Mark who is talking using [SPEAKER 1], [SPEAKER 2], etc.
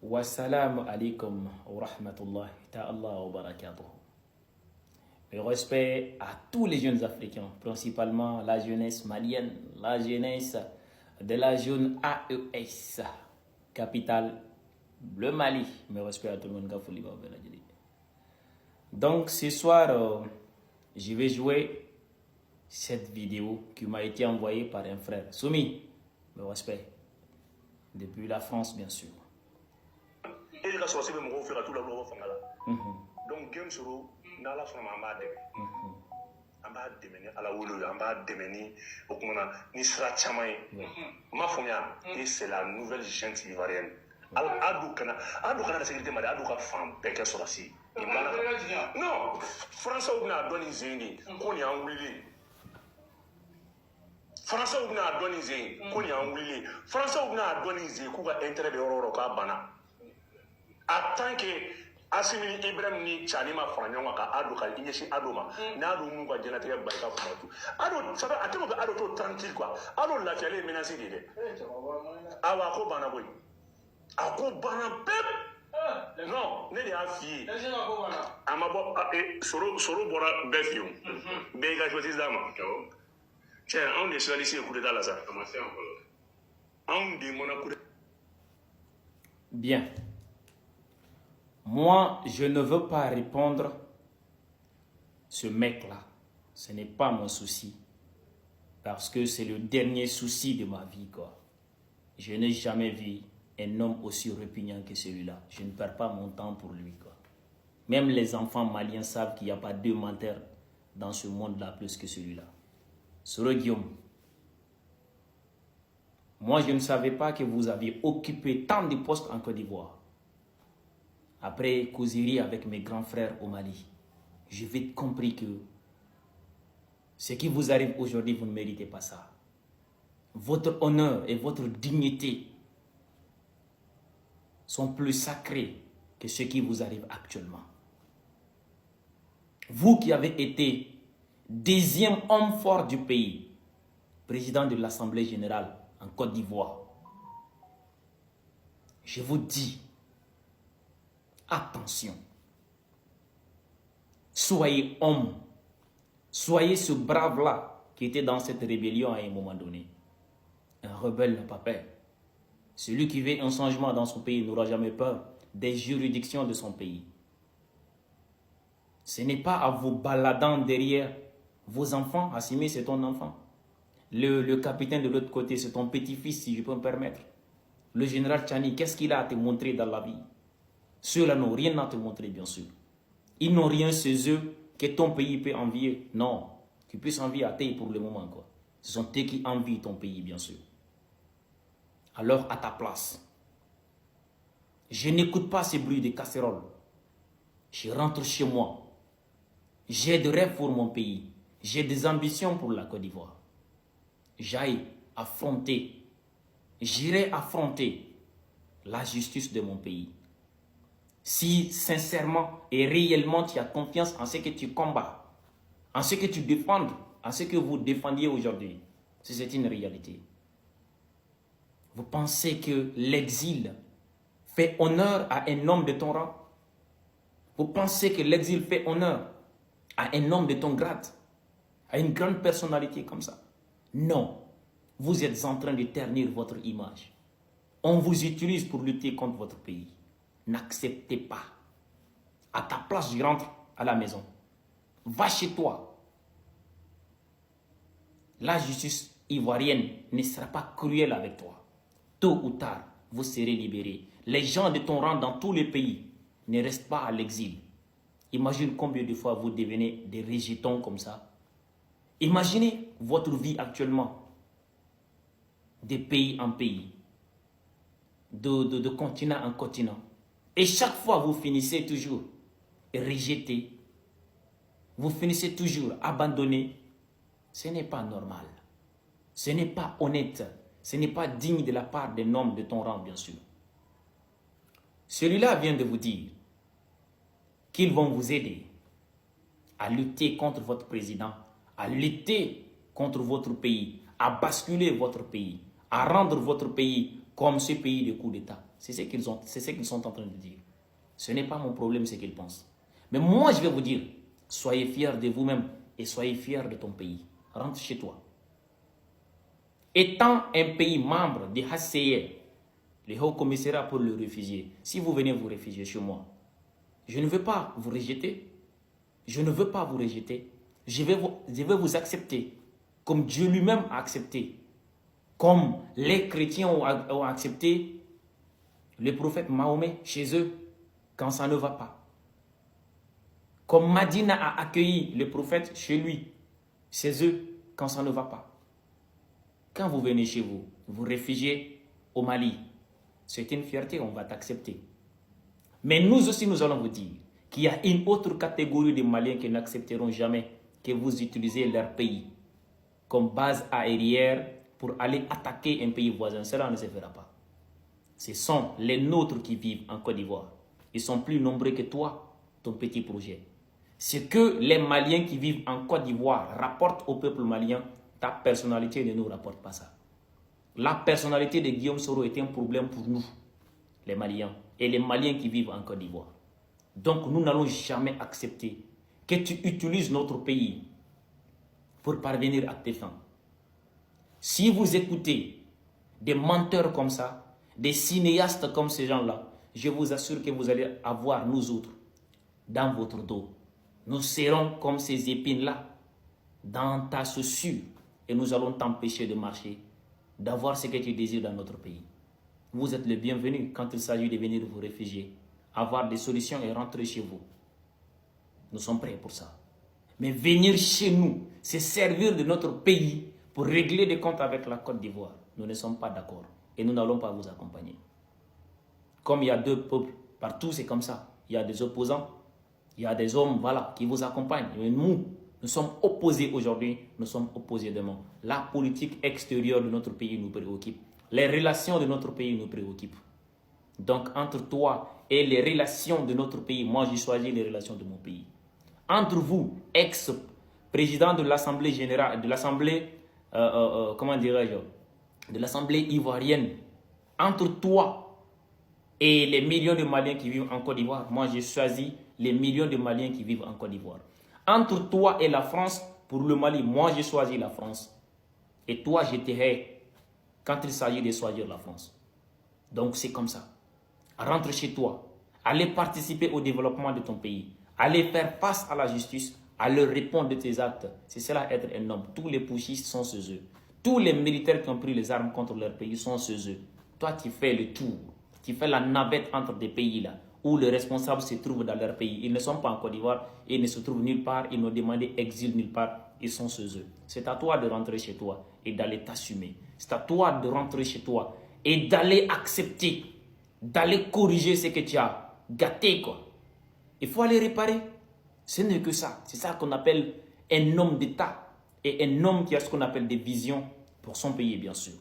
[SPEAKER 1] Wassalamu alaikum wa rahmatullahi ta'ala wa barakatuh. Le respect à tous les jeunes africains, principalement la jeunesse malienne, la jeunesse de la zone AES, capitale le Mali. Mais respect à tout le monde. Donc ce soir, je vais jouer cette vidéo qui m'a été envoyée par un frère. Soumi, me respect. Depuis la France, bien sûr.
[SPEAKER 2] Et la sortie de mon frère à tout la loi fangala. Donc game soro nala sona mamba de. Amba demeni ala wolo amba demeni okumana ni sra chamay. Ma fomia et c'est la nouvelle gente ivoirienne. Adu kana la sécurité mari adu ka fam peke sorasi. Non, France ou na doni zeni ko ni an wili. France ou na doni zeni ko ni an wili. France ou na doni zeni ko ga intérêt de oro ka bana. En tant que Assimi Ibrahim ni Chanima Fragnon ka ado ka inyeshi ado ma na ado mu ka jenatigɛ barika fumatu ado ça a tellement ado to tranquille quoi ado lafiale menacé de awa ko bana boy ako bana pep non ne de a fi amabo soro bora befium be ga choisi dama tiens on est sur ici coup de la ça on dit mon coup.
[SPEAKER 1] Bien. Moi, je ne veux pas répondre ce mec-là. Ce n'est pas mon souci. Parce que c'est le dernier souci de ma vie, quoi. Je n'ai jamais vu un homme aussi répugnant que celui-là. Je ne perds pas mon temps pour lui, quoi. Même les enfants maliens savent qu'il n'y a pas deux menteurs dans ce monde-là plus que celui-là. Soro Guillaume, moi, je ne savais pas que vous aviez occupé tant de postes en Côte d'Ivoire. Après causerie avec mes grands frères au Mali, j'ai vite compris que ce qui vous arrive aujourd'hui, vous ne méritez pas ça. Votre honneur et votre dignité sont plus sacrés que ce qui vous arrive actuellement. Vous qui avez été deuxième homme fort du pays, président de l'Assemblée générale en Côte d'Ivoire, je vous dis, attention, soyez homme, soyez ce brave-là qui était dans cette rébellion à un moment donné. Un rebelle n'a pas peur. Celui qui veut un changement dans son pays n'aura jamais peur des juridictions de son pays. Ce n'est pas à vous baladant derrière vos enfants. Assimi, c'est ton enfant. Le capitaine de l'autre côté, c'est ton petit-fils, si je peux me permettre. Le général Tchani, qu'est-ce qu'il a à te montrer dans la vie? Ceux-là n'ont rien à te montrer, bien sûr. Ils n'ont rien chez eux que ton pays peut envier. Non, tu peux envier à tes pour le moment, quoi. Ce sont eux qui envient ton pays, bien sûr. Alors, à ta place, je n'écoute pas ces bruits de casseroles. Je rentre chez moi. J'ai des rêves pour mon pays. J'ai des ambitions pour la Côte d'Ivoire. J'aille affronter, j'irai affronter la justice de mon pays. Si sincèrement et réellement tu as confiance en ce que tu combats, en ce que tu défends, en ce que vous défendiez aujourd'hui, si c'est une réalité. Vous pensez que l'exil fait honneur à un homme de ton rang? Vous pensez que l'exil fait honneur à un homme de ton grade, à une grande personnalité comme ça? Non, vous êtes en train de ternir votre image. On vous utilise pour lutter contre votre pays. N'acceptez pas. À ta place, je rentre à la maison. Va chez toi. La justice ivoirienne ne sera pas cruelle avec toi. Tôt ou tard, vous serez libérés. Les gens de ton rang dans tous les pays ne restent pas à l'exil. Imagine combien de fois vous devenez des rejetons comme ça. Imaginez votre vie actuellement. De pays en pays. De continent en continent. Et chaque fois, vous finissez toujours rejeté. Vous finissez toujours abandonné. Ce n'est pas normal. Ce n'est pas honnête. Ce n'est pas digne de la part d'un homme de ton rang, bien sûr. Celui-là vient de vous dire qu'ils vont vous aider à lutter contre votre président, à lutter contre votre pays, à basculer votre pays, à rendre votre pays comme ce pays de coup d'État. C'est ce qu'ils sont en train de dire. Ce n'est pas mon problème ce qu'ils pensent. Mais moi, je vais vous dire, soyez fiers de vous-même et soyez fiers de ton pays. Rentre chez toi. Étant un pays membre du HCR, le Haut Commissariat pour les réfugiés, si vous venez vous réfugier chez moi, je ne veux pas vous rejeter. Je ne veux pas vous rejeter. Je vais vous accepter comme Dieu lui-même a accepté. Comme les chrétiens ont accepté le prophète Mahomet chez eux quand ça ne va pas. Comme Madina a accueilli le prophète chez lui, chez eux quand ça ne va pas. Quand vous venez chez vous, vous réfugiez au Mali. C'est une fierté, on va t'accepter. Mais nous aussi, nous allons vous dire qu'il y a une autre catégorie de Maliens qui n'accepteront jamais que vous utilisez leur pays comme base aérienne pour aller attaquer un pays voisin. Cela ne se fera pas. Ce sont les nôtres qui vivent en Côte d'Ivoire. Ils sont plus nombreux que toi, ton petit projet. Ce que les Maliens qui vivent en Côte d'Ivoire rapportent au peuple malien, ta personnalité ne nous rapporte pas ça. La personnalité de Guillaume Soro est un problème pour nous, les Maliens, et les Maliens qui vivent en Côte d'Ivoire. Donc nous n'allons jamais accepter que tu utilises notre pays pour parvenir à tes fins. Si vous écoutez des menteurs comme ça, des cinéastes comme ces gens-là, je vous assure que vous allez avoir nous autres dans votre dos. Nous serons comme ces épines-là dans ta chaussure et nous allons t'empêcher de marcher, d'avoir ce que tu désires dans notre pays. Vous êtes le bienvenu quand il s'agit de venir vous réfugier, avoir des solutions et rentrer chez vous. Nous sommes prêts pour ça. Mais venir chez nous, se servir de notre pays pour régler des comptes avec la Côte d'Ivoire, nous ne sommes pas d'accord et nous n'allons pas vous accompagner. Comme il y a deux peuples, partout c'est comme ça. Il y a des opposants, il y a des hommes qui vous accompagnent. Mais nous sommes opposés aujourd'hui, nous sommes opposés demain. La politique extérieure de notre pays nous préoccupe. Les relations de notre pays nous préoccupent. Donc entre toi et les relations de notre pays, moi j'ai choisi les relations de mon pays. Entre vous, ex-président de l'Assemblée générale, de l'Assemblée, de l'Assemblée ivoirienne, entre toi et les millions de Maliens qui vivent en Côte d'Ivoire, moi j'ai choisi les millions de Maliens qui vivent en Côte d'Ivoire. Entre toi et la France, pour le Mali, moi j'ai choisi la France. Et toi, je te hais quand il s'agit de choisir la France. Donc c'est comme ça. Rentre chez toi. Allez participer au développement de ton pays. Allez faire face à la justice. Allez répondre de tes actes. C'est cela être un homme. Tous les putschistes sont chez eux. Tous les militaires qui ont pris les armes contre leur pays sont chez eux. Toi, tu fais le tour. Tu fais la navette entre des pays là, où les responsables se trouvent dans leur pays. Ils ne sont pas en Côte d'Ivoire. Ils ne se trouvent nulle part. Ils n'ont demandé exil nulle part. Ils sont chez eux. C'est à toi de rentrer chez toi et d'aller t'assumer. C'est à toi de rentrer chez toi et d'aller accepter, d'aller corriger ce que tu as gâté, quoi. Il faut aller réparer. Ce n'est que ça. C'est ça qu'on appelle un homme d'État et un homme qui a ce qu'on appelle des visions pour son pays, bien sûr.